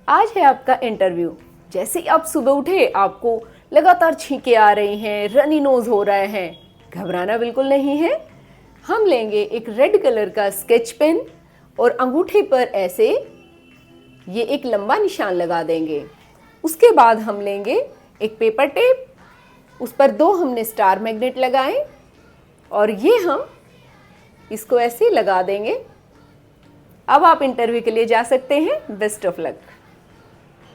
आज है आपका इंटरव्यू। जैसे ही आप सुबह उठे आपको लगातार छींके आ रही हैं, रनी नोज हो रहा है। घबराना बिल्कुल नहीं है। हम लेंगे एक रेड कलर का स्केच पेन और अंगूठे पर ऐसे ये एक लंबा निशान लगा देंगे। उसके बाद हम लेंगे एक पेपर टेप, उस पर 2 हमने स्टार मैग्नेट लगाए और ये हम इसको ऐसे लगा देंगे। अब आप इंटरव्यू के लिए जा सकते हैं। Best of luck.